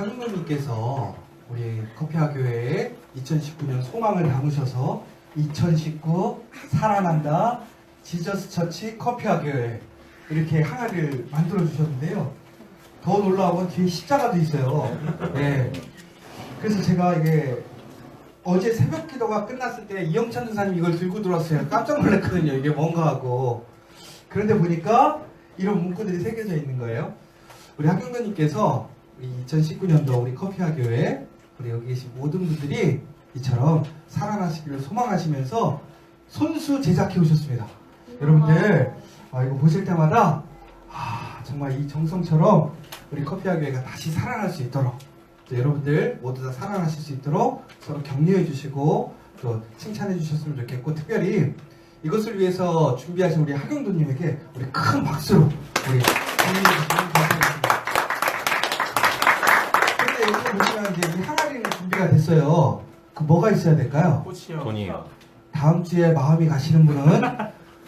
하느님께서 우리 커피아 교회에 2019년 소망을 담으셔서 2019 살아난다 지저스 처치 커피아 교회 이렇게 항아리를 만들어 주셨는데요. 더 놀라운 건 뒤에 십자가도 있어요. 네. 그래서 제가 이게 어제 새벽 기도가 끝났을 때 이영찬 전사님 이걸 들고 들어왔어요. 깜짝 놀랐거든요. 이게 뭔가 하고. 그런데 보니까 이런 문구들이 새겨져 있는 거예요. 우리 학경도님께서 우리 2019년도 우리 커피아 교회 우리 여기 계신 모든 분들이 이처럼 살아나시기를 소망하시면서 손수 제작해 오셨습니다. 여러분들 이거 보실 때마다 정말 이 정성처럼 우리 커피아 교회가 다시 살아날 수 있도록 여러분들 모두 다 살아나실 수 있도록 서로 격려해 주시고 또 칭찬해 주셨으면 좋겠고, 특별히 이것을 위해서 준비하신 우리 하경도님에게 우리 큰 박수로 우리 격려해 주시면 감사하겠습니다. 그런데 여기 보시면 이제 이 항아리는 준비가 됐어요. 그 뭐가 있어야 될까요? 꽃이요. 돈이요. 다음 주에 마음이 가시는 분은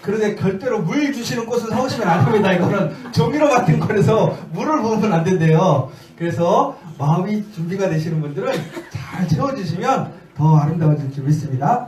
그런데 절대로 물 주시는 꽃은 사오시면 안 됩니다. 이거는 조미료 같은 거라서 물을 부으면 안 된대요. 그래서 마음이 준비가 되시는 분들은 잘 채워주시면 더 아름다워질 줄 믿습니다.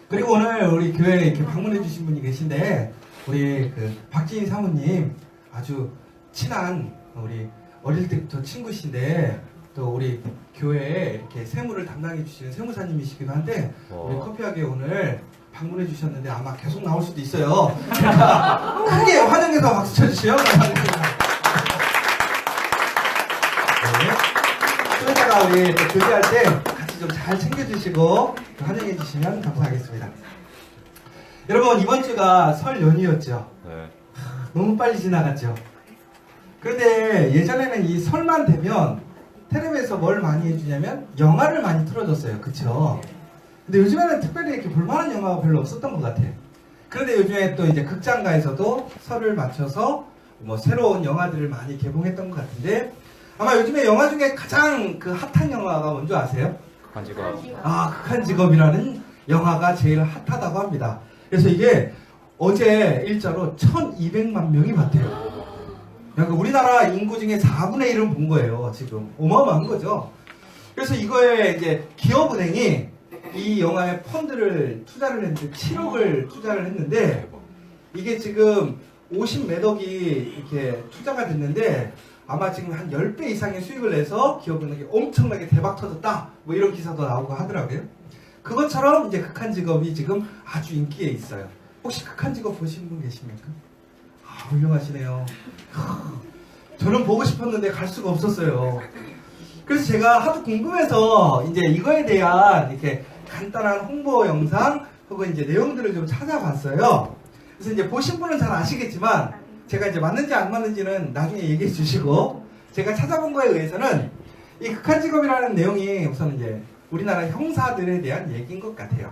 그리고 오늘 우리 교회에 이렇게 방문해 주신 분이 계신데, 우리 그 박진희 사모님 아주 친한 우리 어릴 때부터 친구신데, 또 우리 교회에 이렇게 세무를 담당해 주시는 세무사님이시기도 한데, 우리 커피하게 오늘 방문해 주셨는데 아마 계속 나올 수도 있어요. 그러니까 크게 환영해서 박수 쳐주시면 감사하겠습니다. 네. 좀 이따가 우리 또 교제할 때 같이 좀 잘 챙겨주시고 환영해 주시면 감사하겠습니다. 여러분, 이번 주가 설 연휴였죠. 네. 너무 빨리 지나갔죠. 그런데 예전에는 이 설만 되면 텔레비에서 뭘 많이 해주냐면 영화를 많이 틀어줬어요. 그쵸? 근데 요즘에는 특별히 이렇게 볼만한 영화가 별로 없었던 것 같아요. 그런데 요즘에 또 이제 극장가에서도 설을 맞춰서 뭐 새로운 영화들을 많이 개봉했던 것 같은데, 아마 요즘에 영화 중에 가장 그 핫한 영화가 뭔지 아세요? 극한 직업. 극한 직업이라는 영화가 제일 핫하다고 합니다. 그래서 이게 어제 일자로 1200만 명이 봤대요. 그러니까 우리나라 인구 중에 4분의 1은 본 거예요. 지금 어마어마한 거죠. 그래서 이거에 이제 기업은행이 이 영화에 펀드를 투자를 했는데 7억을 투자를 했는데, 이게 지금 50몇 억이 이렇게 투자가 됐는데 아마 지금 한 10배 이상의 수익을 내서 기업은행이 엄청나게 대박 터졌다, 뭐 이런 기사도 나오고 하더라고요. 그것처럼 이제 극한 직업이 지금 아주 인기에 있어요. 혹시 극한 직업 보신 분 계십니까? 훌륭하시네요. 저는 보고 싶었는데 갈 수가 없었어요. 그래서 제가 하도 궁금해서 이제 이거에 대한 이렇게 간단한 홍보 영상 혹은 이제 내용들을 좀 찾아봤어요. 그래서 이제 보신 분은 잘 아시겠지만 제가 이제 맞는지 안 맞는지는 나중에 얘기해 주시고, 제가 찾아본 거에 의해서는 이 극한 직업이라는 내용이 우선 이제 우리나라 형사들에 대한 얘기인 것 같아요.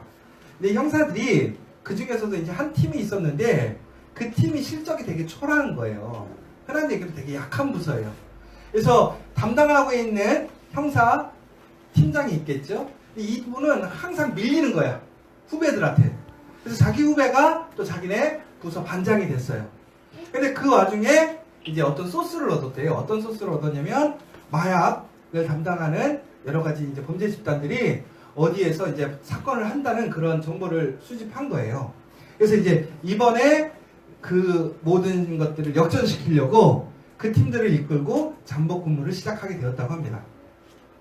근데 형사들이 그 중에서도 이제 한 팀이 있었는데 그 팀이 실적이 되게 초라한 거예요. 흔한 얘기로 되게 약한 부서예요. 그래서 담당하고 있는 형사 팀장이 있겠죠. 이 분은 항상 밀리는 거야, 후배들한테. 그래서 자기 후배가 또 자기네 부서 반장이 됐어요. 근데 그 와중에 이제 어떤 소스를 얻었대요. 어떤 소스를 얻었냐면 마약을 담당하는 여러 가지 이제 범죄 집단들이 어디에서 이제 사건을 한다는 그런 정보를 수집한 거예요. 그래서 이제 이번에 그 모든 것들을 역전시키려고 그 팀들을 이끌고 잠복 근무를 시작하게 되었다고 합니다.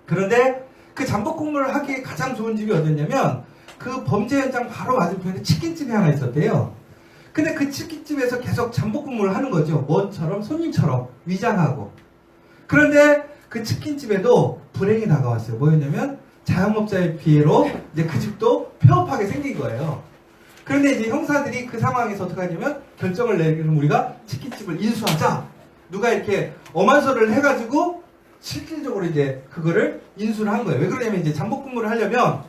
그런데 그 잠복 근무를 하기에 가장 좋은 집이 어디였냐면 그 범죄 현장 바로 맞은편에 치킨집이 하나 있었대요. 근데 그 치킨집에서 계속 잠복 근무를 하는 거죠. 뭐처럼? 손님처럼 위장하고. 그런데 그 치킨집에도 불행이 다가왔어요. 뭐였냐면 자영업자의 피해로 이제 그 집도 폐업하게 생긴 거예요. 그런데 이제 형사들이 그 상황에서 어떻게 하냐면 결정을 내리면 우리가 치킨집을 인수하자. 누가 이렇게 엄한소를 해가지고 실질적으로 이제 그거를 인수를 한 거예요. 왜 그러냐면 이제 잠복 근무를 하려면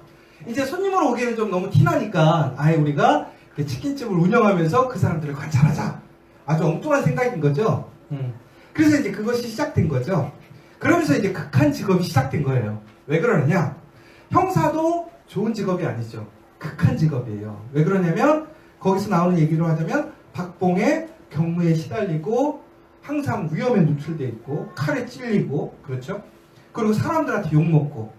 이제 손님을 오기에는 좀 너무 티나니까 아예 우리가 치킨집을 운영하면서 그 사람들을 관찰하자. 아주 엉뚱한 생각인 거죠. 그래서 이제 그것이 시작된 거죠. 그러면서 이제 극한 직업이 시작된 거예요. 왜 그러느냐? 형사도 좋은 직업이 아니죠. 극한 직업이에요. 왜 그러냐면 거기서 나오는 얘기로 하자면 박봉의 경무에 시달리고 항상 위험에 노출돼 있고 칼에 찔리고 그렇죠? 그리고 사람들한테 욕먹고.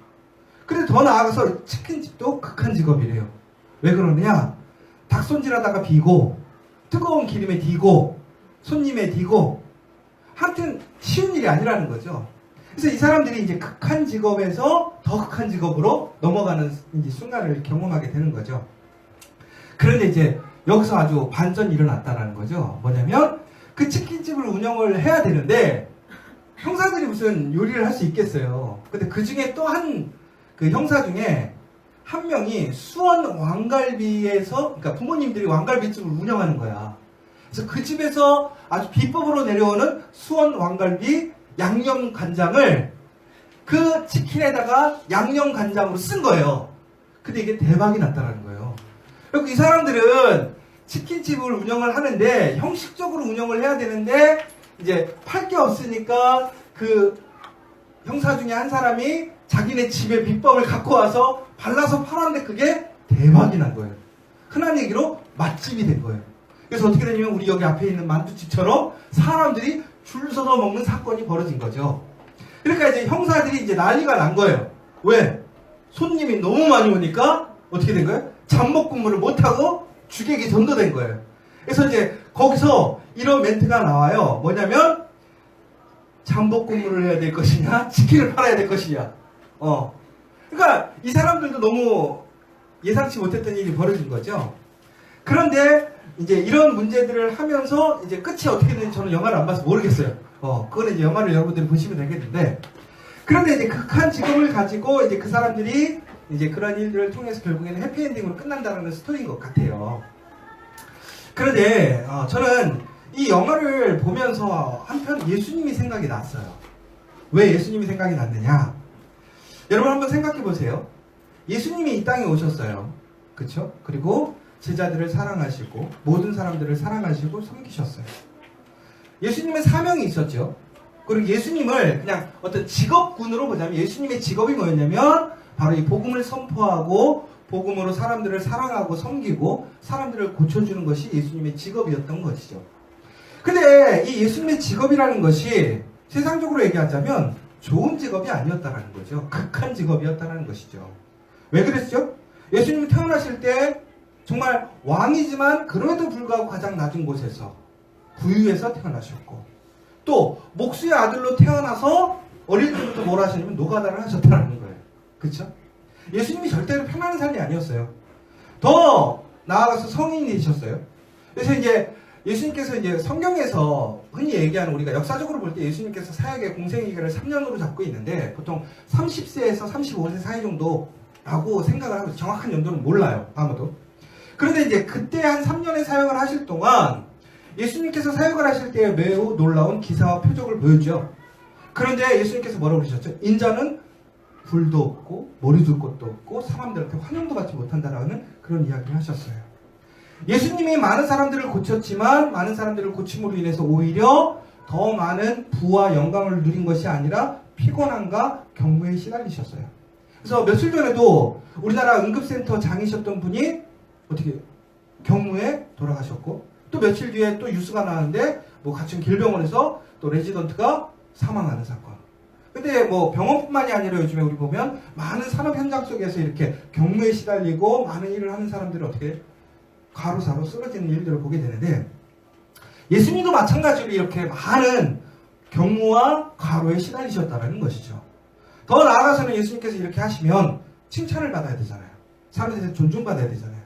근데 더 나아가서 치킨집도 극한 직업이래요. 왜 그러느냐? 닭 손질하다가 비고 뜨거운 기름에 디고 손님에 디고 하여튼 쉬운 일이 아니라는 거죠. 그래서 이 사람들이 이제 극한 직업에서 더 극한 직업으로 넘어가는 이제 순간을 경험하게 되는 거죠. 그런데 이제 여기서 아주 반전이 일어났다는 거죠. 뭐냐면 그 치킨집을 운영을 해야 되는데 형사들이 무슨 요리를 할 수 있겠어요. 근데 그 중에 또 그 형사 중에 한 명이 수원 왕갈비에서, 그러니까 부모님들이 왕갈비집을 운영하는 거야. 그래서 그 집에서 아주 비법으로 내려오는 수원 왕갈비 양념 간장을 그 치킨에다가 양념 간장으로 쓴 거예요. 근데 이게 대박이 났다는 거예요. 그리고 이 사람들은 치킨집을 운영을 하는데 형식적으로 운영을 해야 되는데 이제 팔 게 없으니까 그 형사 중에 한 사람이 자기네 집의 비법을 갖고 와서 발라서 팔았는데 그게 대박이 난 거예요. 흔한 얘기로 맛집이 된 거예요. 그래서 어떻게 되냐면 우리 여기 앞에 있는 만두집처럼 사람들이 줄 서서 먹는 사건이 벌어진 거죠. 그러니까 이제 형사들이 이제 난리가 난 거예요. 왜? 손님이 너무 많이 오니까 어떻게 된 거예요? 잠복 근무를 못하고 주객이 전도된 거예요. 그래서 이제 거기서 이런 멘트가 나와요. 뭐냐면 잠복 근무를 해야 될 것이냐 치킨을 팔아야 될 것이냐. 그러니까 이 사람들도 너무 예상치 못했던 일이 벌어진 거죠. 그런데 이제 이런 문제들을 하면서 이제 끝이 어떻게 되는지 저는 영화를 안 봐서 모르겠어요. 그거는 이제 영화를 여러분들이 보시면 되겠는데, 그런데 이제 극한 직업을 가지고 이제 그 사람들이 이제 그런 일들을 통해서 결국에는 해피엔딩으로 끝난다는 스토리인 것 같아요. 그런데 저는 이 영화를 보면서 한편 예수님이 생각이 났어요. 왜 예수님이 생각이 났느냐? 여러분 한번 생각해 보세요. 예수님이 이 땅에 오셨어요. 그렇죠? 그리고 제자들을 사랑하시고 모든 사람들을 사랑하시고 섬기셨어요. 예수님의 사명이 있었죠. 그리고 예수님을 그냥 어떤 직업군으로 보자면 예수님의 직업이 뭐였냐면 바로 이 복음을 선포하고 복음으로 사람들을 사랑하고 섬기고 사람들을 고쳐주는 것이 예수님의 직업이었던 것이죠. 근데 이 예수님의 직업이라는 것이 세상적으로 얘기하자면 좋은 직업이 아니었다는 거죠. 극한 직업이었다는 것이죠. 왜 그랬죠? 예수님이 태어나실 때 정말 왕이지만 그럼에도 불구하고 가장 낮은 곳에서 부유에서 태어나셨고 또 목수의 아들로 태어나서 어릴 때부터 뭘 하셨냐면 노가다를 하셨다는 거예요. 그렇죠? 예수님이 절대로 편안한 삶이 아니었어요. 더 나아가서 성인이셨어요. 그래서 이제 예수님께서 이제 성경에서 흔히 얘기하는 우리가 역사적으로 볼 때 예수님께서 사역의 공생애기를 3년으로 잡고 있는데 보통 30세에서 35세 사이 정도라고 생각을 하고 정확한 연도는 몰라요. 아무도. 그런데 이제 그때 한 3년의 사역을 하실 동안 예수님께서 사역을 하실 때 매우 놀라운 기사와 표적을 보여주죠. 그런데 예수님께서 뭐라고 그러셨죠? 인자는 불도 없고 머리 둘 곳도 없고 사람들한테 환영도 받지 못한다라는 그런 이야기를 하셨어요. 예수님이 많은 사람들을 고쳤지만 많은 사람들을 고침으로 인해서 오히려 더 많은 부와 영광을 누린 것이 아니라 피곤함과 경무에 시달리셨어요. 그래서 며칠 전에도 우리나라 응급센터 장이셨던 분이 어떻게 경무에 돌아가셨고 또 며칠 뒤에 또 뉴스가 나왔는데 뭐 같은 길병원에서 또 레지던트가 사망하는 사건. 근데 뭐 병원뿐만이 아니라 요즘에 우리 보면 많은 산업 현장 속에서 이렇게 경무에 시달리고 많은 일을 하는 사람들이 어떻게 가로사로 쓰러지는 일들을 보게 되는데 예수님도 마찬가지로 이렇게 많은 경무와 가로에 시달리셨다는 것이죠. 더 나아가서는 예수님께서 이렇게 하시면 칭찬을 받아야 되잖아요. 사람들한테 존중받아야 되잖아요.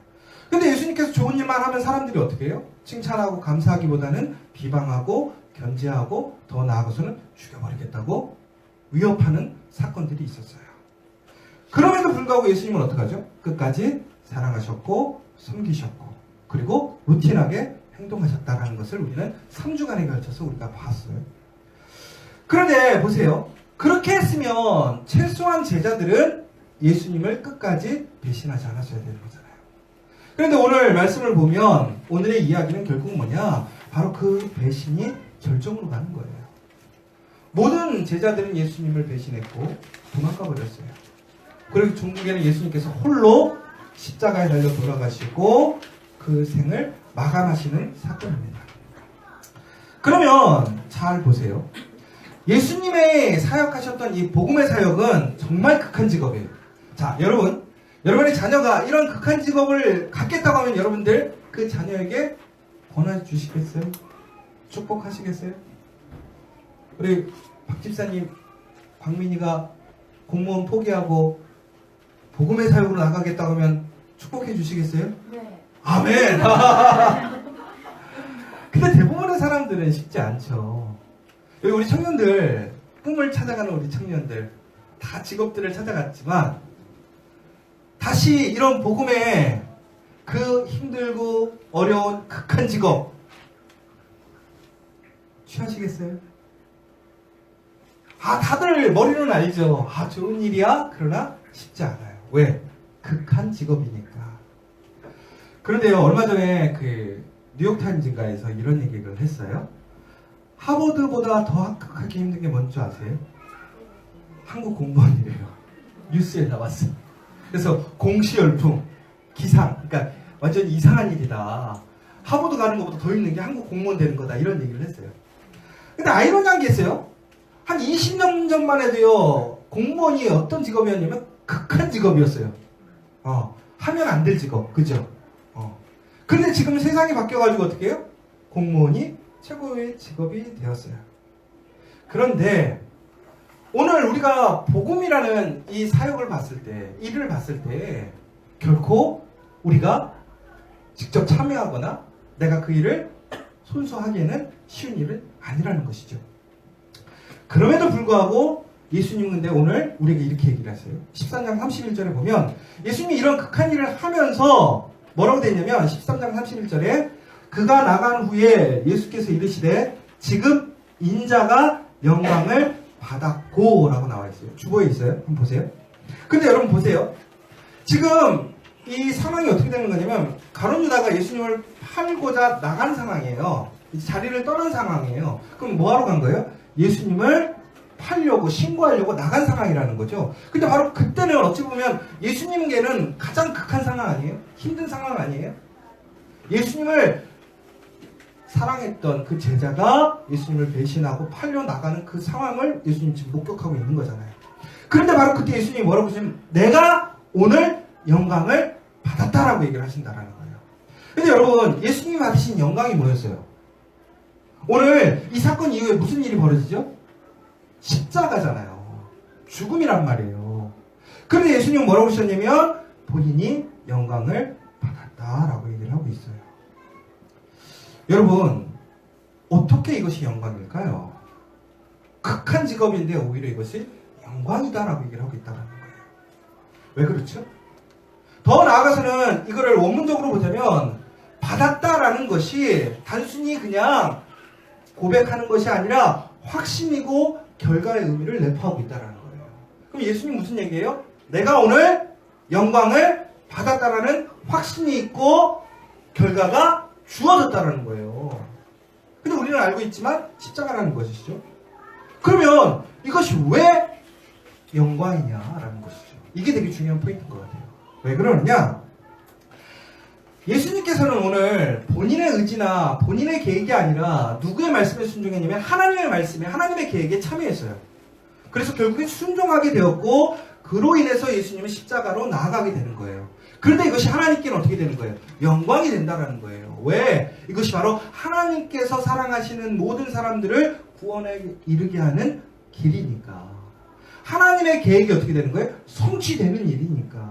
근데 예수님께서 좋은 일만 하면 사람들이 어떻게 해요? 칭찬하고 감사하기보다는 비방하고 견제하고 더 나아가서는 죽여버리겠다고 위협하는 사건들이 있었어요. 그럼에도 불구하고 예수님은 어떡하죠? 끝까지 사랑하셨고 섬기셨고 그리고 루틴하게 행동하셨다는 것을 우리는 3주간에 걸쳐서 우리가 봤어요. 그런데 보세요. 그렇게 했으면 최소한 제자들은 예수님을 끝까지 배신하지 않았어야 되는 거잖아요. 그런데 오늘 말씀을 보면 오늘의 이야기는 결국 뭐냐? 바로 그 배신이 절정으로 가는 거예요. 모든 제자들은 예수님을 배신했고 도망가 버렸어요. 그리고 중국에는 예수님께서 홀로 십자가에 달려 돌아가시고 그 생을 마감하시는 사건입니다. 그러면 잘 보세요. 예수님의 사역하셨던 이 복음의 사역은 정말 극한 직업이에요. 자, 여러분의 자녀가 이런 극한 직업을 갖겠다고 하면 여러분들 그 자녀에게 권해 주시겠어요? 축복하시겠어요? 우리 박 집사님, 박민희가 공무원 포기하고 복음의 사역으로 나가겠다고 하면 축복해 주시겠어요? 네. 아멘! 근데 대부분의 사람들은 쉽지 않죠. 여기 우리 청년들, 꿈을 찾아가는 우리 청년들, 다 직업들을 찾아갔지만, 다시 이런 복음의 그 힘들고 어려운 극한 직업, 취하시겠어요? 다들 머리로는 알죠. 좋은 일이야? 그러나 쉽지 않아요. 왜? 극한 직업이니까. 그런데요, 얼마 전에 그 뉴욕타임즈인가에서 이런 얘기를 했어요. 하버드보다 더 합격하기 힘든 게 뭔지 아세요? 한국 공무원이래요. 뉴스에 나왔어요. 그래서 공시열풍, 기상, 그러니까 완전 이상한 일이다. 하버드 가는 것보다 더 힘든 게 한국 공무원 되는 거다. 이런 얘기를 했어요. 근데 아이러니한 게 있어요. 한 20년 전만 해도요, 공무원이 어떤 직업이었냐면 극한 직업이었어요. 하면 안 될 직업, 그죠? 그런데 지금 세상이 바뀌어가지고 어떻게 해요? 공무원이 최고의 직업이 되었어요. 그런데 오늘 우리가 복음이라는 이 사역을 봤을 때, 일을 봤을 때 결코 우리가 직접 참여하거나 내가 그 일을 손수 하기에는 쉬운 일은 아니라는 것이죠. 그럼에도 불구하고 예수님은 근데 오늘 우리에게 이렇게 얘기를 하세요. 13장 31절에 보면 예수님이 이런 극한 일을 하면서 뭐라고 되어 있냐면 13장 31절에 그가 나간 후에 예수께서 이르시되 지금 인자가 영광을 받았고 라고 나와 있어요. 주보에 있어요. 한번 보세요. 근데 여러분 보세요. 지금 이 상황이 어떻게 되는 거냐면 가룟 유다가 예수님을 팔고자 나간 상황이에요. 자리를 떠난 상황이에요. 그럼 뭐하러 간 거예요? 예수님을 팔려고 신고하려고 나간 상황이라는 거죠. 근데 바로 그때는 어찌 보면 예수님께는 가장 극한 상황 아니에요? 힘든 상황 아니에요? 예수님을 사랑했던 그 제자가 예수님을 배신하고 팔려 나가는 그 상황을 예수님 지금 목격하고 있는 거잖아요. 그런데 바로 그때 예수님이 뭐라고 하시냐면 내가 오늘 영광을 받았다라고 얘기를 하신다라는 거예요. 근데 여러분 예수님이 받으신 영광이 뭐였어요? 오늘 이 사건 이후에 무슨 일이 벌어지죠? 십자가잖아요. 죽음이란 말이에요. 그런데 예수님은 뭐라고 하셨냐면 본인이 영광을 받았다라고 얘기를 하고 있어요. 여러분 어떻게 이것이 영광일까요? 극한 직업인데 오히려 이것이 영광이다라고 얘기를 하고 있다는 거예요. 왜 그렇죠? 더 나아가서는 이거를 원문적으로 보자면 받았다라는 것이 단순히 그냥 고백하는 것이 아니라 확신이고 결과의 의미를 내포하고 있다는 거예요. 그럼 예수님 무슨 얘기예요? 내가 오늘 영광을 받았다라는 확신이 있고 결과가 주어졌다는 거예요. 근데 우리는 알고 있지만 십자가라는 것이죠. 그러면 이것이 왜 영광이냐라는 것이죠. 이게 되게 중요한 포인트인 것 같아요. 왜 그러느냐? 예수님께서는 오늘 본인의 의지나 본인의 계획이 아니라 누구의 말씀에 순종했냐면 하나님의 말씀에 하나님의 계획에 참여했어요. 그래서 결국에 순종하게 되었고 그로 인해서 예수님은 십자가로 나아가게 되는 거예요. 그런데 이것이 하나님께는 어떻게 되는 거예요? 영광이 된다는 거예요. 왜? 이것이 바로 하나님께서 사랑하시는 모든 사람들을 구원에 이르게 하는 길이니까. 하나님의 계획이 어떻게 되는 거예요? 성취되는 일이니까.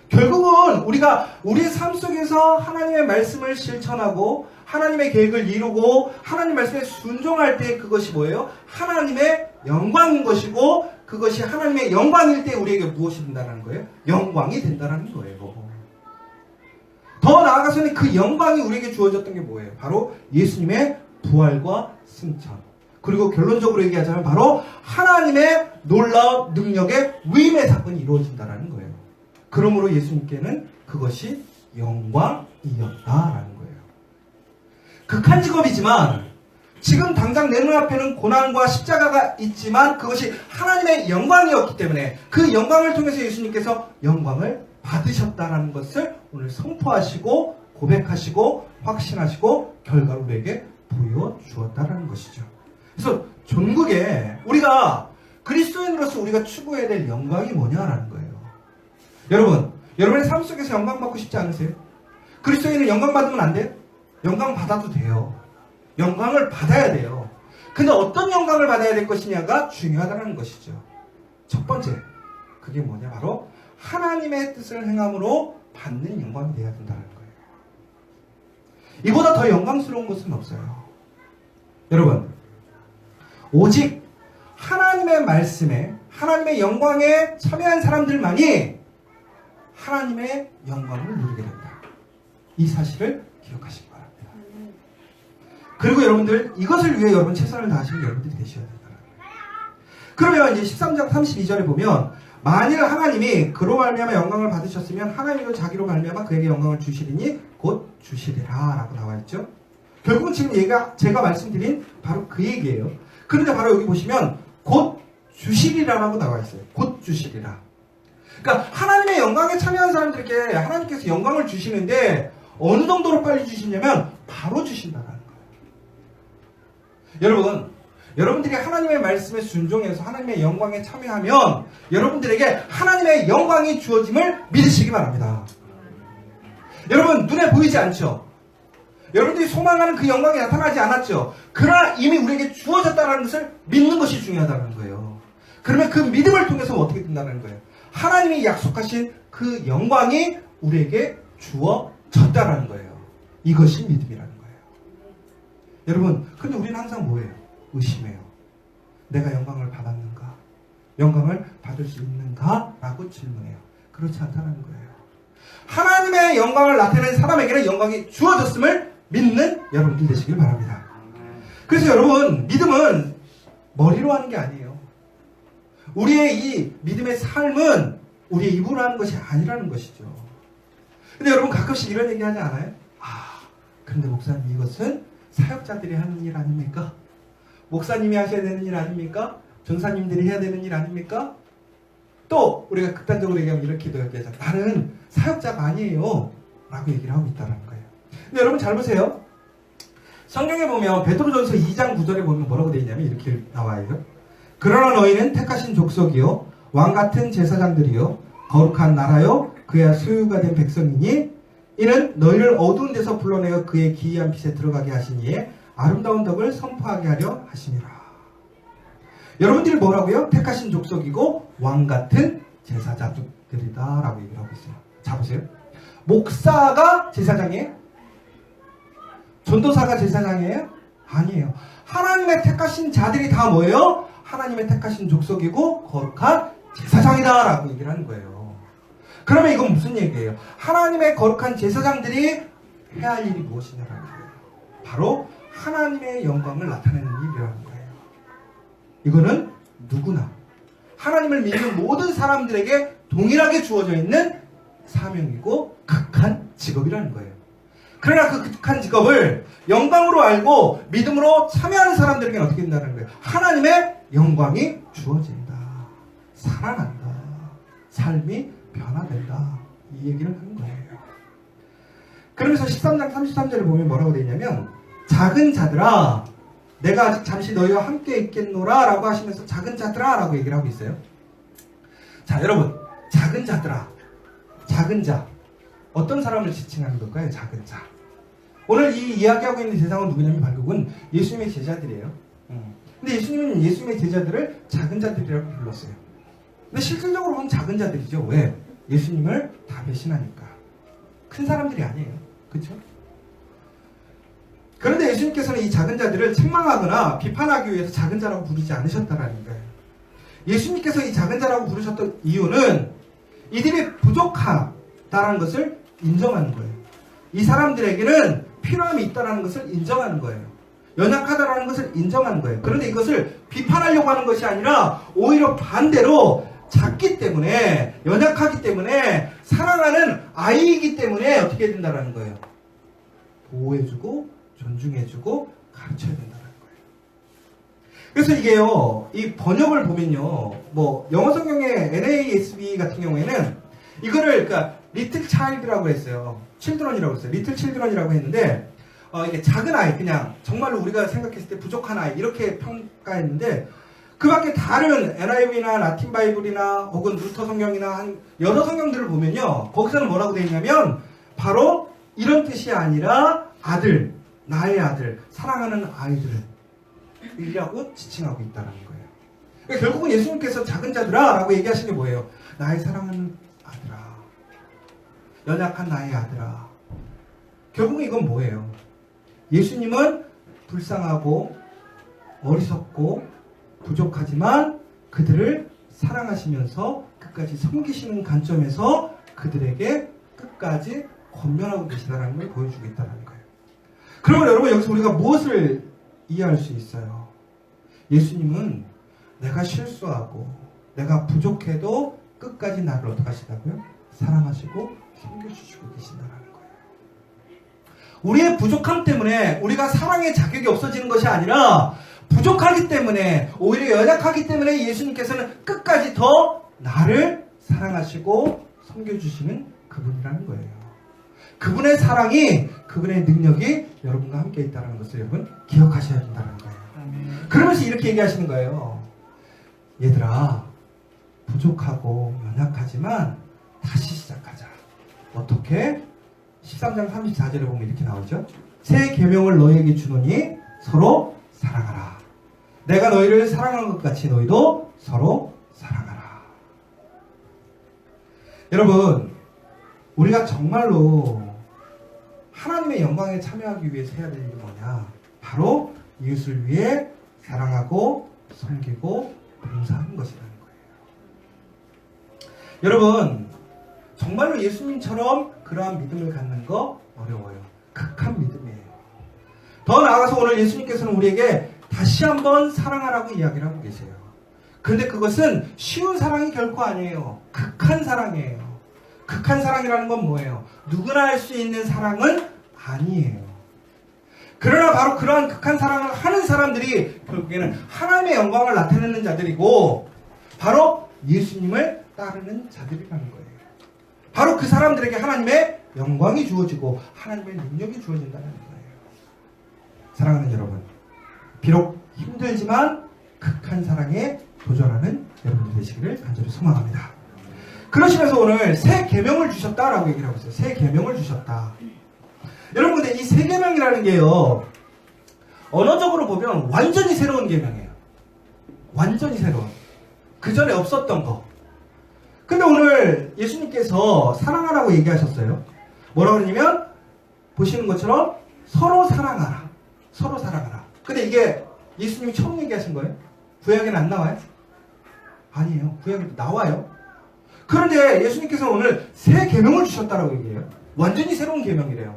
결국은 우리가 우리의 삶 속에서 하나님의 말씀을 실천하고 하나님의 계획을 이루고 하나님 말씀에 순종할 때 그것이 뭐예요? 하나님의 영광인 것이고 그것이 하나님의 영광일 때 우리에게 무엇이 된다는 거예요? 영광이 된다는 거예요. 더 나아가서는 그 영광이 우리에게 주어졌던 게 뭐예요? 바로 예수님의 부활과 승천. 그리고 결론적으로 얘기하자면 바로 하나님의 놀라운 능력의 위임의 사건이 이루어진다는 거예요. 그러므로 예수님께는 그것이 영광이었다라는 거예요. 극한 직업이지만 지금 당장 내 눈앞에는 고난과 십자가가 있지만 그것이 하나님의 영광이었기 때문에 그 영광을 통해서 예수님께서 영광을 받으셨다라는 것을 오늘 선포하시고 고백하시고 확신하시고 결과로 우리에게 보여주었다라는 것이죠. 그래서 종국에 우리가 그리스도인으로서 우리가 추구해야 될 영광이 뭐냐라는 거예요. 여러분, 여러분의 삶 속에서 영광 받고 싶지 않으세요? 그리스도인은 영광 받으면 안 돼요? 영광 받아도 돼요. 영광을 받아야 돼요. 근데 어떤 영광을 받아야 될 것이냐가 중요하다는 것이죠. 첫 번째, 그게 뭐냐? 바로 하나님의 뜻을 행함으로 받는 영광이 되어야 된다는 거예요. 이보다 더 영광스러운 것은 없어요. 여러분, 오직 하나님의 말씀에, 하나님의 영광에 참여한 사람들만이 하나님의 영광을 누리게 된다. 이 사실을 기억하시기 바랍니다. 그리고 여러분들, 이것을 위해 여러분 최선을 다하시는 여러분들이 되셔야 된다. 그러면 이제 13장 32절에 보면, 만일 하나님이 그로 말미암아 영광을 받으셨으면 하나님도 자기로 말미암아 그에게 영광을 주시리니 곧 주시리라 라고 나와 있죠. 결국은 지금 제가 말씀드린 바로 그 얘기예요. 그런데 바로 여기 보시면 곧 주시리라라고 나와 있어요. 곧 주시리라. 그러니까 하나님의 영광에 참여한 사람들에게 하나님께서 영광을 주시는데 어느 정도로 빨리 주시냐면 바로 주신다는 거예요. 여러분들이 하나님의 말씀에 순종해서 하나님의 영광에 참여하면 여러분들에게 하나님의 영광이 주어짐을 믿으시기 바랍니다. 여러분, 눈에 보이지 않죠? 여러분들이 소망하는 그 영광이 나타나지 않았죠? 그러나 이미 우리에게 주어졌다는 것을 믿는 것이 중요하다는 거예요. 그러면 그 믿음을 통해서 어떻게 된다는 거예요? 하나님이 약속하신 그 영광이 우리에게 주어졌다는 거예요. 이것이 믿음이라는 거예요. 여러분, 근데 우리는 항상 뭐예요? 의심해요. 내가 영광을 받았는가? 영광을 받을 수 있는가? 라고 질문해요. 그렇지 않다는 거예요. 하나님의 영광을 나타내는 사람에게는 영광이 주어졌음을 믿는 여러분들 되시길 바랍니다. 그래서 여러분, 믿음은 머리로 하는 게 아니에요. 우리의 이 믿음의 삶은 우리의 입으로 하는 것이 아니라는 것이죠. 근데 여러분, 가끔씩 이런 얘기 하지 않아요? 그런데 목사님, 이것은 사역자들이 하는 일 아닙니까? 목사님이 하셔야 되는 일 아닙니까? 전사님들이 해야 되는 일 아닙니까? 또 우리가 극단적으로 얘기하면 이렇게도 얘기하죠. 나는 사역자가 아니에요 라고 얘기를 하고 있다는 거예요. 근데 여러분 잘 보세요. 성경에 보면 베드로전서 2장 9절에 보면 뭐라고 되어 있냐면 이렇게 나와요. 그러나 너희는 택하신 족속이요 왕같은 제사장들이요 거룩한 나라요 그의 소유가 된 백성이니 이는 너희를 어두운 데서 불러내어 그의 기이한 빛에 들어가게 하시니에 아름다운 덕을 선포하게 하려 하시니라. 여러분들이 뭐라고요? 택하신 족속이고 왕같은 제사장들이다 라고 얘기를 하고 있어요. 자 보세요. 목사가 제사장이에요? 전도사가 제사장이에요? 아니에요. 하나님의 택하신 자들이 다 뭐예요? 하나님의 택하신 족속이고 거룩한 제사장이다 라고 얘기를 하는 거예요. 그러면 이건 무슨 얘기예요? 하나님의 거룩한 제사장들이 해야 할 일이 무엇이냐라는 거예요. 바로 하나님의 영광을 나타내는 일이라는 거예요. 이거는 누구나 하나님을 믿는 모든 사람들에게 동일하게 주어져 있는 사명이고 극한 직업이라는 거예요. 그러나 그 극한 직업을 영광으로 알고 믿음으로 참여하는 사람들에게는 어떻게 된다는 거예요? 하나님의 영광이 주어진다. 살아난다. 삶이 변화된다. 이 얘기를 하는 거예요. 그러면서 13장 33절에 보면 뭐라고 되어 있냐면 작은 자들아 내가 아직 잠시 너희와 함께 있겠노라 라고 하시면서 작은 자들아 라고 얘기를 하고 있어요. 자 여러분, 작은 자들아, 작은 자, 어떤 사람을 지칭하는 걸까요? 작은 자. 오늘 이 이야기하고 있는 대상은 누구냐면 결국은 예수님의 제자들이에요. 근데 예수님은 예수님의 제자들을 작은 자들이라고 불렀어요. 근데 실질적으로 보면 작은 자들이죠. 왜? 예수님을 다 배신하니까. 큰 사람들이 아니에요. 그렇죠? 그런데 예수님께서는 이 작은 자들을 책망하거나 비판하기 위해서 작은 자라고 부르지 않으셨다라는 거예요. 예수님께서 이 작은 자라고 부르셨던 이유는 이들이 부족하다라는 것을 인정하는 거예요. 이 사람들에게는 필요함이 있다는 것을 인정하는 거예요. 연약하다라는 것을 인정하는 거예요. 그런데 이것을 비판하려고 하는 것이 아니라 오히려 반대로 작기 때문에, 연약하기 때문에, 사랑하는 아이이기 때문에 어떻게 해야 된다는 거예요? 보호해주고 존중해주고 가르쳐야 된다는 거예요. 그래서 이게요, 이 번역을 보면요, 뭐 영어 성경의 NASB 같은 경우에는 이거를 그러니까 리틀 차일드라고 했어요. 칠드런이라고 했어요. 리틀 칠드런이라고 했는데 이게 작은 아이, 그냥 정말로 우리가 생각했을 때 부족한 아이 이렇게 평가했는데 그 밖에 다른 NIV나 라틴 바이블이나 혹은 루터 성경이나 한 여러 성경들을 보면요, 거기서는 뭐라고 되어 있냐면 바로 이런 뜻이 아니라 아들, 나의 아들, 사랑하는 아이들이라고 지칭하고 있다는 거예요. 그러니까 결국은 예수님께서 작은 자들아 라고 얘기하신 게 뭐예요? 나의 사랑하는 아들아, 연약한 나의 아들아. 결국은 이건 뭐예요? 예수님은 불쌍하고 어리석고 부족하지만 그들을 사랑하시면서 끝까지 섬기시는 관점에서 그들에게 끝까지 권면하고 계시다는 걸 보여주고 있다는 거예요. 그러면 여러분, 여기서 우리가 무엇을 이해할 수 있어요? 예수님은 내가 실수하고 내가 부족해도 끝까지 나를 어떻게 하시다고요? 사랑하시고 섬겨주시고 계신다는 거예요. 우리의 부족함 때문에 우리가 사랑의 자격이 없어지는 것이 아니라 부족하기 때문에, 오히려 연약하기 때문에 예수님께서는 끝까지 더 나를 사랑하시고 섬겨주시는 그분이라는 거예요. 그분의 사랑이, 그분의 능력이 여러분과 함께 있다는 것을 여러분 기억하셔야 된다는 거예요. 그러면서 이렇게 얘기하시는 거예요. 얘들아, 부족하고 연약하지만 다시 시작하자. 어떻게? 13장 34절에 보면 이렇게 나오죠. 새 계명을 너희에게 주노니 서로 사랑하라. 내가 너희를 사랑하는 것 같이 너희도 서로 사랑하라. 여러분, 우리가 정말로 하나님의 영광에 참여하기 위해서 해야 될 일이 뭐냐? 바로 이웃을 위해 사랑하고 섬기고 봉사하는 것이라는 거예요. 여러분, 정말로 예수님처럼 그러한 믿음을 갖는 거 어려워요. 극한 믿음이에요. 더 나아가서 오늘 예수님께서는 우리에게 다시 한번 사랑하라고 이야기를 하고 계세요. 그런데 그것은 쉬운 사랑이 결코 아니에요. 극한 사랑이에요. 극한 사랑이라는 건 뭐예요? 누구나 할 수 있는 사랑은 아니에요. 그러나 바로 그러한 극한 사랑을 하는 사람들이 결국에는 하나님의 영광을 나타내는 자들이고 바로 예수님을 따르는 자들이라는 거예요. 바로 그 사람들에게 하나님의 영광이 주어지고 하나님의 능력이 주어진다는 거예요. 사랑하는 여러분, 비록 힘들지만 극한 사랑에 도전하는 여러분들 되시기를 간절히 소망합니다. 그러시면서 오늘 새 계명을 주셨다라고 얘기를 하고 있어요. 새 계명을 주셨다. 여러분, 근데 이 새 계명이라는 게요, 언어적으로 보면 완전히 새로운 계명이에요. 완전히 새로운. 그 전에 없었던 거. 근데 오늘 예수님께서 사랑하라고 얘기하셨어요. 뭐라고 그러냐면 보시는 것처럼 서로 사랑하라. 서로 사랑하라. 근데 이게 예수님이 처음 얘기하신 거예요? 구약에는 안 나와요? 아니에요. 구약에도 나와요. 그런데 예수님께서 오늘 새 계명을 주셨다라고 얘기해요. 완전히 새로운 계명이래요.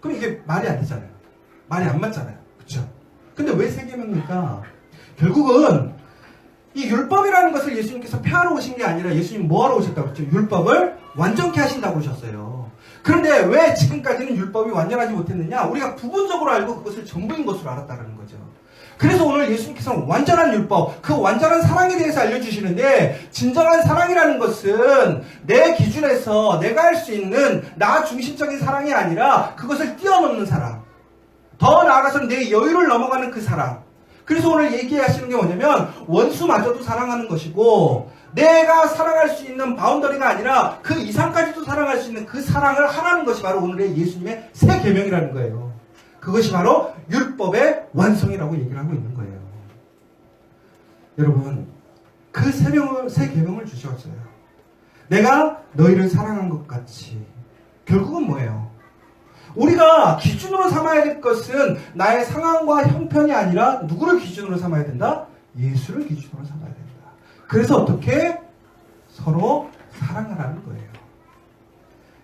그럼 이게 말이 안 되잖아요. 말이 안 맞잖아요. 그렇죠? 근데 왜 새 계명입니까? 결국은 이 율법이라는 것을 예수님께서 폐하러 오신 게 아니라 예수님 뭐하러 오셨다고 그랬죠? 율법을 완전케 하신다고 오셨어요. 그런데 왜 지금까지는 율법이 완전하지 못했느냐? 우리가 부분적으로 알고 그것을 전부인 것으로 알았다는 거죠. 그래서 오늘 예수님께서는 완전한 율법, 그 완전한 사랑에 대해서 알려주시는데, 진정한 사랑이라는 것은 내 기준에서 내가 할 수 있는 나 중심적인 사랑이 아니라 그것을 뛰어넘는 사랑, 더 나아가서는 내 여유를 넘어가는 그 사랑. 그래서 오늘 얘기하시는 게 뭐냐면 원수마저도 사랑하는 것이고, 내가 사랑할 수 있는 바운더리가 아니라 그 이상까지도 사랑할 수 있는 그 사랑을 하라는 것이 바로 오늘의 예수님의 새 계명이라는 거예요. 그것이 바로 율법의 완성이라고 얘기를 하고 있는 거예요. 여러분, 그 새 계명을 주셨어요. 내가 너희를 사랑한 것 같이. 결국은 뭐예요? 우리가 기준으로 삼아야 될 것은 나의 상황과 형편이 아니라 누구를 기준으로 삼아야 된다? 예수를 기준으로 삼아야 된다. 그래서 어떻게? 서로 사랑하라는 거예요.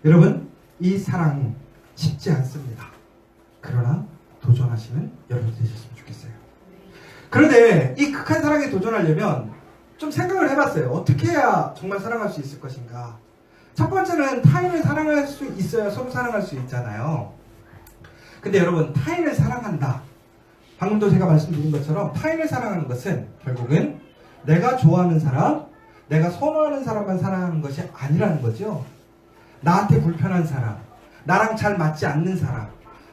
여러분, 이 사랑 쉽지 않습니다. 그러나 도전하시는 여러분 되셨으면 좋겠어요. 그런데 이 극한 사랑에 도전하려면 좀 생각을 해봤어요. 어떻게 해야 정말 사랑할 수 있을 것인가? 첫 번째는 타인을 사랑할 수 있어야 서로 사랑할 수 있잖아요. 근데 여러분, 타인을 사랑한다. 방금도 제가 말씀드린 것처럼 타인을 사랑하는 것은 결국은 내가 좋아하는 사람, 내가 선호하는 사람만 사랑하는 것이 아니라는 거죠. 나한테 불편한 사람, 나랑 잘 맞지 않는 사람,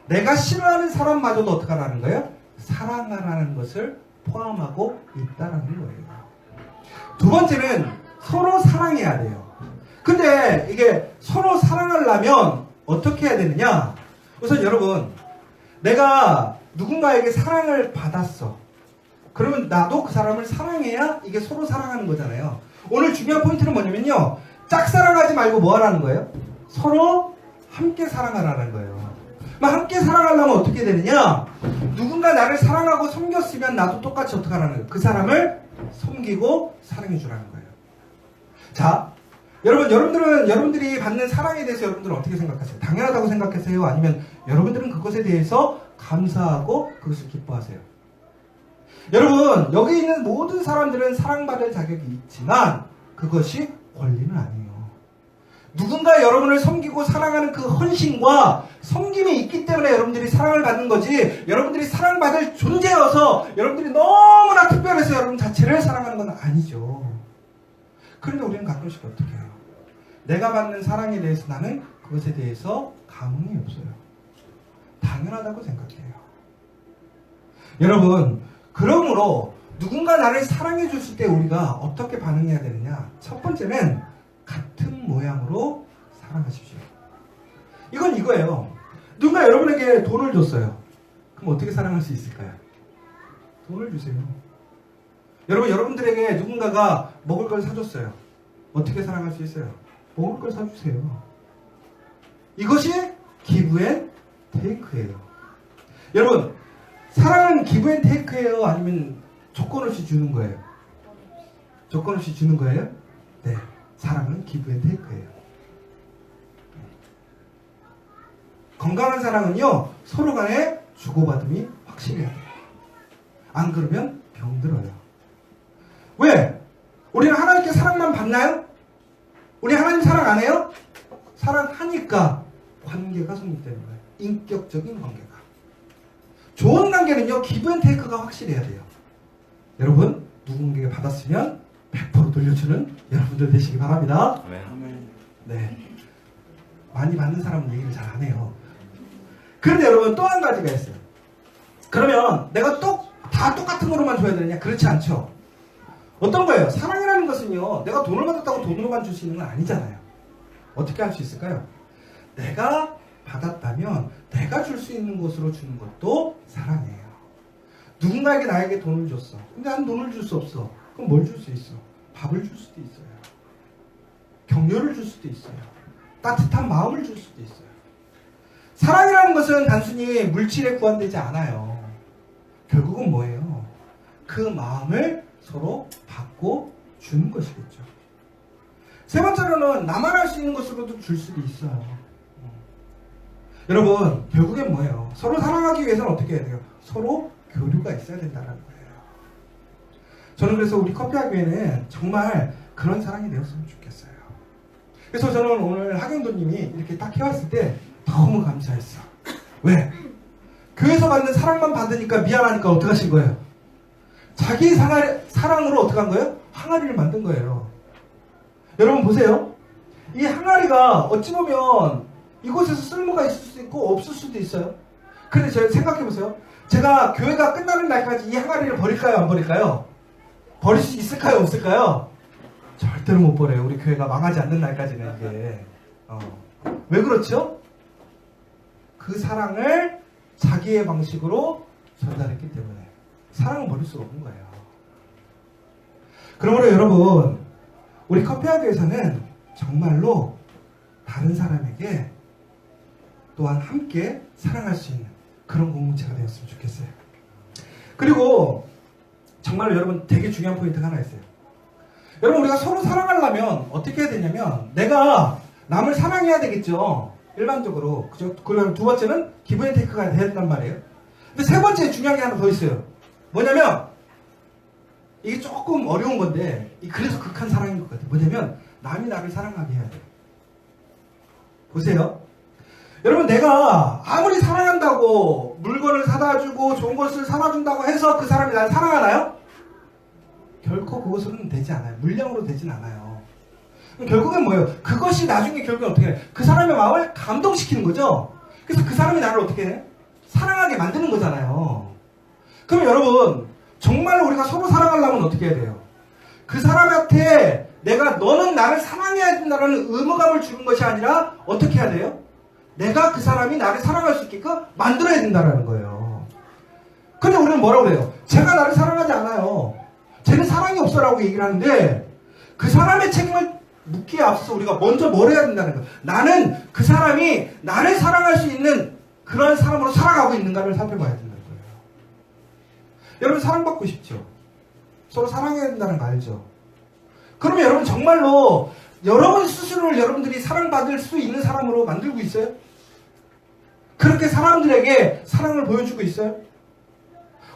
내가 싫어하는 사람마저도 어떻게 하라는 거예요? 사랑하라는 것을 포함하고 있다라는 거예요. 두 번째는 서로 사랑해야 돼요. 근데 이게 서로 사랑하려면 어떻게 해야 되느냐? 우선 여러분, 내가 누군가에게 사랑을 받았어. 그러면 나도 그 사람을 사랑해야 이게 서로 사랑하는 거잖아요. 오늘 중요한 포인트는 뭐냐면요, 짝사랑하지 말고 뭐 하라는 거예요? 서로 함께 사랑하라는 거예요. 함께 사랑하려면 어떻게 되느냐? 누군가 나를 사랑하고 섬겼으면 나도 똑같이 어떻게 하라는 거예요? 그 사람을 섬기고 사랑해 주라는 거예요. 자, 여러분들이 받는 사랑에 대해서 여러분들은 어떻게 생각하세요? 당연하다고 생각하세요? 아니면 여러분들은 그것에 대해서 감사하고 그것을 기뻐하세요? 여러분, 여기 있는 모든 사람들은 사랑받을 자격이 있지만 그것이 권리는 아니에요. 누군가 여러분을 섬기고 사랑하는 그 헌신과 섬김이 있기 때문에 여러분들이 사랑을 받는 거지, 여러분들이 사랑받을 존재여서 여러분들이 너무나 특별해서 여러분 자체를 사랑하는 건 아니죠. 그런데 우리는 가끔씩 어떻게 해요? 내가 받는 사랑에 대해서 나는 그것에 대해서 감흥이 없어요. 당연하다고 생각해요. 여러분, 그러므로 누군가 나를 사랑해 줬을 때 우리가 어떻게 반응해야 되느냐? 첫 번째는 같은 모양으로 사랑하십시오. 이건 이거예요. 누군가 여러분에게 돈을 줬어요. 그럼 어떻게 사랑할 수 있을까요? 돈을 주세요. 여러분들에게 누군가가 먹을 걸 사줬어요. 어떻게 사랑할 수 있어요? 먹을 걸 사주세요. 이것이 기브 앤 테이크예요. 여러분, 사랑은 기브 앤 테이크예요? 아니면 조건 없이 주는 거예요? 조건 없이 주는 거예요? 네. 사랑은 기브 앤 테이크예요. 건강한 사랑은요, 서로 간에 주고받음이 확실해야 돼요. 안 그러면 병들어요. 왜? 우리는 하나님께 사랑만 받나요? 우리 하나님 사랑 안 해요? 사랑하니까 관계가 성립되는 거예요. 인격적인 관계가. 좋은 관계는요, 기브 앤 테이크가 확실해야 돼요. 여러분, 누군가에게 받았으면 100% 돌려주는 여러분들 되시기 바랍니다. 네. 많이 받는 사람은 얘기를 잘 안 해요. 그런데 여러분, 또 한 가지가 있어요. 그러면 내가 다 똑같은 거로만 줘야 되느냐? 그렇지 않죠. 어떤 거예요? 사랑이라는 것은요, 내가 돈을 받았다고 돈으로만 줄 수 있는 건 아니잖아요. 어떻게 할 수 있을까요? 내가 받았다면 내가 줄 수 있는 것으로 주는 것도 사랑이에요. 누군가에게 나에게 돈을 줬어. 근데 나는 돈을 줄 수 없어. 그럼 뭘 줄 수 있어? 밥을 줄 수도 있어요. 격려를 줄 수도 있어요. 따뜻한 마음을 줄 수도 있어요. 사랑이라는 것은 단순히 물질에 구한되지 않아요. 결국은 뭐예요? 그 마음을 서로 받고 주는 것이겠죠. 세 번째로는 나만 할 수 있는 것으로도 줄 수도 있어요. 여러분, 결국엔 뭐예요? 서로 사랑하기 위해서는 어떻게 해야 돼요? 서로 교류가 있어야 된다는 거예요. 저는 그래서 우리 커피학교에는 정말 그런 사랑이 되었으면 좋겠어요. 그래서 저는 오늘 하경도님이 이렇게 딱 해왔을 때 너무 감사했어. 왜? 교회에서 받는 사랑만 받으니까 미안하니까 어떻게 하신 거예요? 자기 사랑으로 어떻게 한 거예요? 항아리를 만든 거예요. 여러분 보세요. 이 항아리가 어찌 보면 이곳에서 쓸모가 있을 수도 있고 없을 수도 있어요. 근데 제가 생각해보세요. 제가 교회가 끝나는 날까지 이 항아리를 버릴까요? 안 버릴까요? 버릴 수 있을까요? 없을까요? 절대로 못 버려요. 우리 교회가 망하지 않는 날까지는 이게. 왜 그렇죠? 그 사랑을 자기의 방식으로 전달했기 때문에 사랑을 버릴 수가 없는 거예요. 그러므로 여러분, 우리 커피학교에서는 정말로 다른 사람에게 또한 함께 사랑할 수 있는 그런 공동체가 되었으면 좋겠어요. 그리고 정말로 여러분 되게 중요한 포인트가 하나 있어요. 여러분, 우리가 서로 사랑하려면 어떻게 해야 되냐면 내가 남을 사랑해야 되겠죠. 일반적으로. 그죠? 그리고 두 번째는 기브 앤 테이크가 돼야 된단 말이에요. 근데 세 번째 중요한 게 하나 더 있어요. 뭐냐면 이게 조금 어려운 건데 그래서 극한 사랑인 것 같아요. 뭐냐면 남이 나를 사랑하게 해야 돼요. 보세요. 여러분, 내가 아무리 사랑한다고 물건을 사다 주고 좋은 것을 사다 준다고 해서 그 사람이 나를 사랑하나요? 결코 그것으로는 되지 않아요. 물량으로 되진 않아요. 결국엔 뭐예요? 그것이 나중에 결국엔 어떻게 해요? 그 사람의 마음을 감동시키는 거죠. 그래서 그 사람이 나를 어떻게 해? 사랑하게 만드는 거잖아요. 그럼 여러분, 정말 우리가 서로 사랑하려면 어떻게 해야 돼요? 그 사람한테 내가 너는 나를 사랑해야 된다는 의무감을 주는 것이 아니라 어떻게 해야 돼요? 내가 그 사람이 나를 사랑할 수 있게끔 만들어야 된다는 거예요. 근데 우리는 뭐라고 그래요? 제가 나를 사랑하지 않아요. 쟤는 사랑이 없어라고 얘기를 하는데 그 사람의 책임을 묻기에 앞서서 우리가 먼저 뭘 해야 된다는 거예요. 나는 그 사람이 나를 사랑할 수 있는 그런 사람으로 살아가고 있는가를 살펴봐야 된다는 거예요. 여러분 사랑받고 싶죠? 서로 사랑해야 된다는 거 알죠? 그러면 여러분 정말로 여러분 스스로를 여러분들이 사랑받을 수 있는 사람으로 만들고 있어요? 그렇게 사람들에게 사랑을 보여주고 있어요?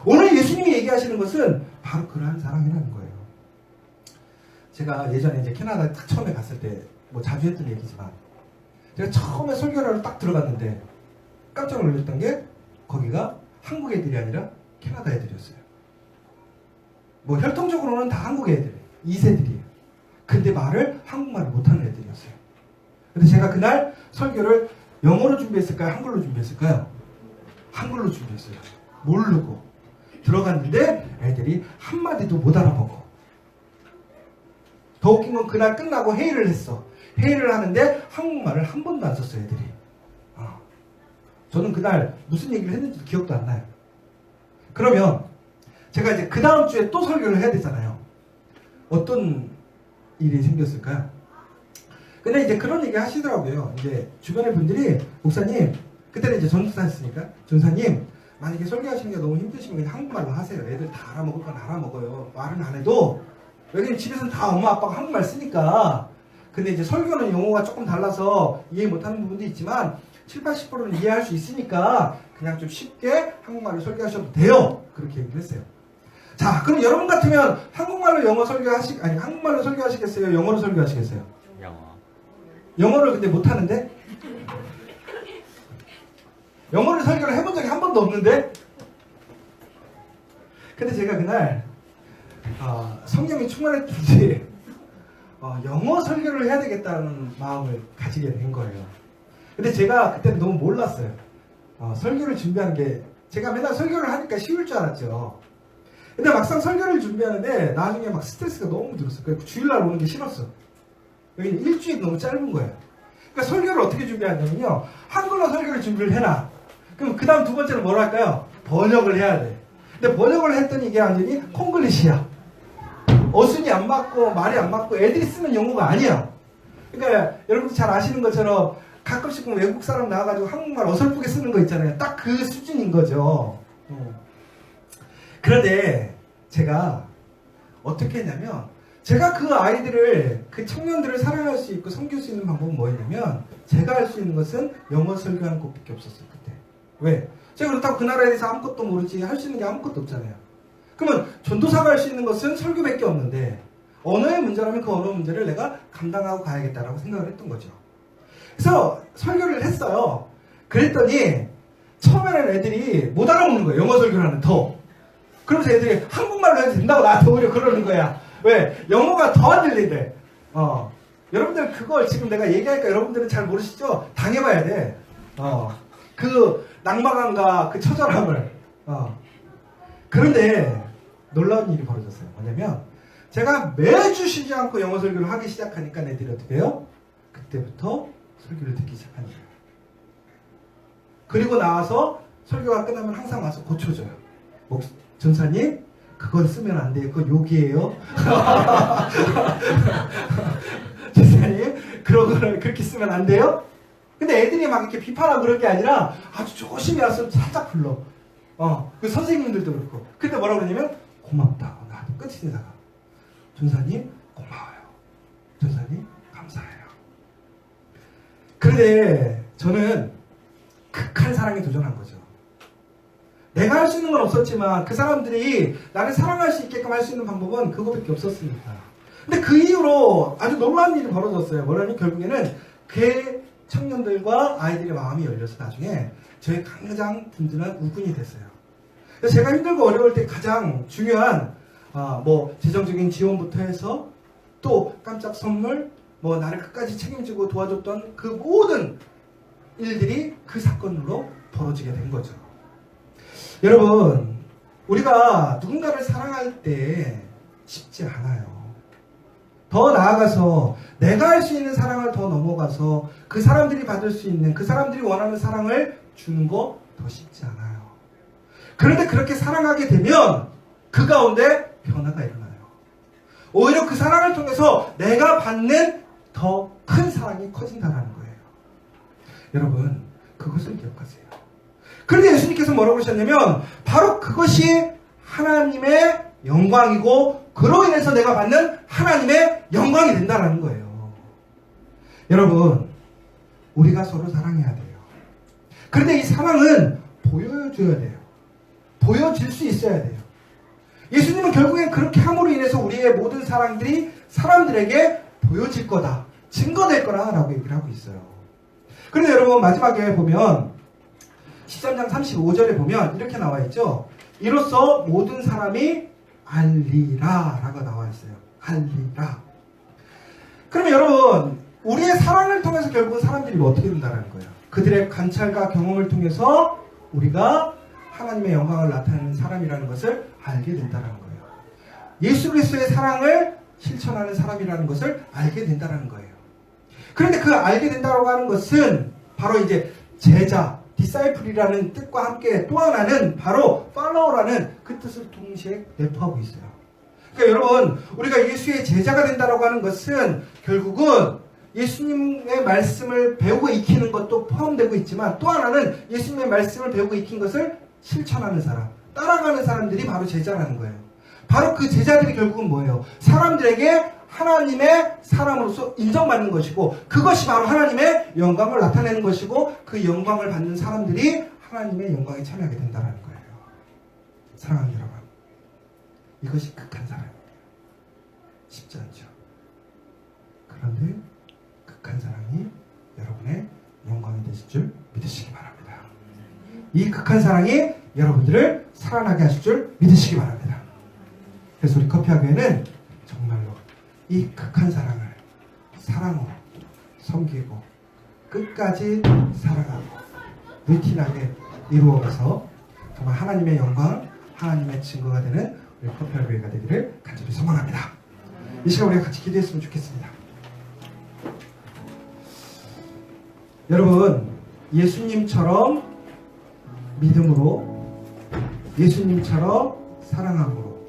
오늘 예수님이 얘기하시는 것은 바로 그러한 사랑이라는 거예요. 제가 예전에 이제 캐나다에 딱 처음에 갔을 때 뭐 자주 했던 얘기지만 제가 처음에 설교를 딱 들어갔는데 깜짝 놀랐던 게 거기가 한국 애들이 아니라 캐나다 애들이었어요. 뭐 혈통적으로는 다 한국 애들, 2세들이에요. 근데 말을 한국말을 못하는 애들이었어요. 근데 제가 그날 설교를 영어로 준비했을까요? 한글로 준비했을까요? 한글로 준비했어요. 모르고 들어갔는데 애들이 한마디도 못 알아보고. 더 웃긴 건 그날 끝나고 회의를 했어. 회의를 하는데 한국말을 한 번도 안 썼어요, 애들이. 저는 그날 무슨 얘기를 했는지도 기억도 안 나요. 그러면 제가 이제 그 다음 주에 또 설교를 해야 되잖아요. 어떤 일이 생겼을까요? 근데 이제 그런 얘기 하시더라고요. 이제 주변의 분들이 목사님, 그때는 이제 전도사였으니까 전사님, 만약에 설교하시는 게 너무 힘드시면 그냥 한국말로 하세요. 애들 다 알아먹을 건 알아먹어요. 말은 안 해도 왜냐면 집에서는 다 엄마 아빠가 한국말 쓰니까. 근데 이제 설교는 용어가 조금 달라서 이해 못하는 부분도 있지만 70~80%는 이해할 수 있으니까 그냥 좀 쉽게 한국말로 설교하셔도 돼요. 그렇게 얘기를 했어요. 자, 그럼 여러분 같으면 한국말로 한국말로 설교하시겠어요? 영어로 설교하시겠어요? 영어. 영어를 근데 못하는데? 영어를 설교를 해본 적이 한 번도 없는데? 근데 제가 그날 성령이 충만했든지 영어 설교를 해야 되겠다는 마음을 가지게 된 거예요. 근데 제가 그때는 너무 몰랐어요. 설교를 준비하는 게 제가 맨날 설교를 하니까 쉬울 줄 알았죠. 근데 막상 설교를 준비하는데 나중에 막 스트레스가 너무 들었어요. 그래서 주일날 오는 게 싫었어. 여기는 일주일이 너무 짧은 거예요. 그러니까 설교를 어떻게 준비하냐면요. 한글로 설교를 준비를 해놔. 그럼 그 다음 두 번째는 뭘 할까요? 번역을 해야 돼. 근데 번역을 했더니 이게 완전히 콩글리시야. 어순이 안 맞고 말이 안 맞고 애들이 쓰는 용어가 아니야. 그러니까 여러분들 잘 아시는 것처럼 가끔씩 외국 사람 나와가지고 한국말 어설프게 쓰는 거 있잖아요. 딱 그 수준인 거죠. 그런데 제가 어떻게 했냐면 제가 그 아이들을, 그 청년들을 사랑할 수 있고 섬길 수 있는 방법은 뭐였냐면 제가 할 수 있는 것은 영어 설교하는 것밖에 없었어요. 그때. 왜? 제가 그렇다고 그 나라에 대해서 아무것도 모르지 할 수 있는 게 아무것도 없잖아요. 그러면 전도사가 할 수 있는 것은 설교밖에 없는데 언어의 문제라면 그 언어 문제를 내가 감당하고 가야겠다라고 생각을 했던 거죠. 그래서 설교를 했어요. 그랬더니 처음에는 애들이 못 알아먹는 거예요. 영어 설교를 하는 더. 그러면서 애들이 한국말로 해도 된다고 나한테 오히려 그러는 거야. 왜? 영어가 더 안 들리대. 여러분들 그걸 지금 내가 얘기하니까 여러분들은 잘 모르시죠? 당해봐야 돼. 그 낙마감과 그 처절함을. 그런데 놀라운 일이 벌어졌어요. 뭐냐면 제가 매주 쉬지 않고 영어 설교를 하기 시작하니까 애들이 어떻게 해요? 그때부터 설교를 듣기 시작하는 거예요. 그리고 나와서 설교가 끝나면 항상 와서 고쳐줘요. 전사님, 그건 쓰면 안 돼요. 그건 욕이에요. 전사님, 그런 거를 그렇게 쓰면 안 돼요? 근데 애들이 막 이렇게 비판하고 그런 게 아니라 아주 조심히 와서 살짝 불러. 그 선생님들도 그렇고. 근데 뭐라고 그러냐면 고맙다. 나도 끝이 되다가 전사님 고마워요. 전사님 감사해요. 그런데 저는 극한 사랑에 도전한 거죠. 내가 할 수 있는 건 없었지만 그 사람들이 나를 사랑할 수 있게끔 할 수 있는 방법은 그거밖에 없었으니까. 근데 그 이후로 아주 놀라운 일이 벌어졌어요. 뭐냐면 결국에는 그 청년들과 아이들의 마음이 열려서 나중에 저의 가장 든든한 우군이 됐어요. 그래서 제가 힘들고 어려울 때 가장 중요한 뭐 재정적인 지원부터 해서 또 깜짝 선물, 뭐 나를 끝까지 책임지고 도와줬던 그 모든 일들이 그 사건으로 벌어지게 된 거죠. 여러분, 우리가 누군가를 사랑할 때 쉽지 않아요. 더 나아가서 내가 할 수 있는 사랑을 더 넘어가서 그 사람들이 받을 수 있는, 그 사람들이 원하는 사랑을 주는 거 더 쉽지 않아요. 그런데 그렇게 사랑하게 되면 그 가운데 변화가 일어나요. 오히려 그 사랑을 통해서 내가 받는 더 큰 사랑이 커진다는 거예요. 여러분, 그것을 기억하세요. 그런데 예수님께서 뭐라고 그러셨냐면 바로 그것이 하나님의 영광이고 그로 인해서 내가 받는 하나님의 영광이 된다는 거예요. 여러분, 우리가 서로 사랑해야 돼요. 그런데 이 사랑은 보여줘야 돼요. 보여질 수 있어야 돼요. 예수님은 결국엔 그렇게 함으로 인해서 우리의 모든 사랑들이 사람들에게 보여질 거다, 증거될 거라고 얘기를 하고 있어요. 그런데 여러분, 마지막에 보면 13장 35절에 보면 이렇게 나와 있죠. 이로써 모든 사람이 알리라 라고 나와 있어요. 알리라. 그러면 여러분, 우리의 사랑을 통해서 결국은 사람들이 어떻게 된다는 거예요? 그들의 관찰과 경험을 통해서 우리가 하나님의 영광을 나타내는 사람이라는 것을 알게 된다는 거예요. 예수 그리스도의 사랑을 실천하는 사람이라는 것을 알게 된다는 거예요. 그런데 그 알게 된다고 하는 것은 바로 이제 제자, 디사이플이라는 뜻과 함께 또 하나는 바로 팔로워라는 그 뜻을 동시에 내포하고 있어요. 그러니까 여러분, 우리가 예수의 제자가 된다고 하는 것은 결국은 예수님의 말씀을 배우고 익히는 것도 포함되고 있지만 또 하나는 예수님의 말씀을 배우고 익힌 것을 실천하는 사람, 따라가는 사람들이 바로 제자라는 거예요. 바로 그 제자들이 결국은 뭐예요? 사람들에게 하나님의 사람으로서 인정받는 것이고 그것이 바로 하나님의 영광을 나타내는 것이고 그 영광을 받는 사람들이 하나님의 영광에 참여하게 된다는 거예요. 사랑하는 여러분, 이것이 극한 사랑입니다. 쉽지 않죠. 그런데 극한 사랑이 여러분의 영광이 되실 줄 믿으시기 바랍니다. 이 극한 사랑이 여러분들을 살아나게 하실 줄 믿으시기 바랍니다. 그래서 우리 커피학교에는 정말로 이 극한 사랑을 사랑으로 섬기고 끝까지 사랑하고 루틴하게 이루어가서 정말 하나님의 영광, 하나님의 증거가 되는 우리 커피학교가 되기를 간절히 소망합니다. 이 시간 우리가 같이 기도했으면 좋겠습니다. 여러분, 예수님처럼 믿음으로, 예수님처럼 사랑함으로,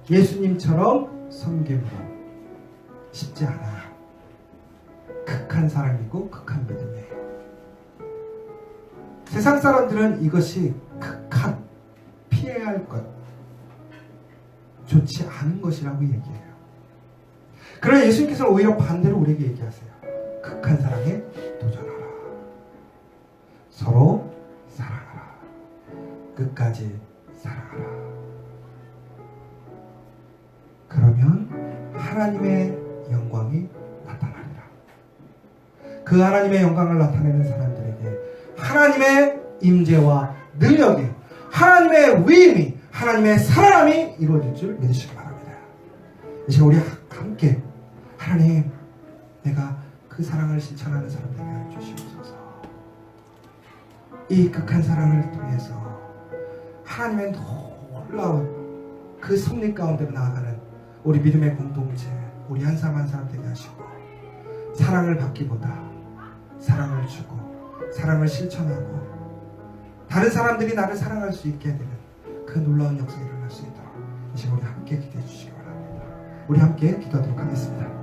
예수님처럼 섬김으로 쉽지 않아요. 극한 사랑이고 극한 믿음이에요. 세상 사람들은 이것이 극한, 피해야 할 것, 좋지 않은 것이라고 얘기해요. 그러나 예수님께서는 오히려 반대로 우리에게 얘기하세요. 극한 사랑에 도전하라. 서로 사랑하라. 끝까지 사랑하라. 그러면 하나님의 영광이 나타나리라. 그 하나님의 영광을 나타내는 사람들에게 하나님의 임재와 능력이, 하나님의 위임이, 하나님의 사랑함이 이루어질 줄 믿으시기 바랍니다. 이 시간 우리 함께 하나님, 내가 그 사랑을 실천하는 사람 되게 하여 주시옵소서. 이 극한 사랑을 통해서 하나님의 놀라운 그 섭리 가운데로 나아가는 우리 믿음의 공동체, 우리 한 사람 한 사람 되게 하시고 사랑을 받기보다 사랑을 주고 사랑을 실천하고 다른 사람들이 나를 사랑할 수 있게 되는 그 놀라운 역사가 일어날 수 있도록 이 시간 우리 함께 기도해 주시기 바랍니다. 우리 함께 기도하도록 하겠습니다.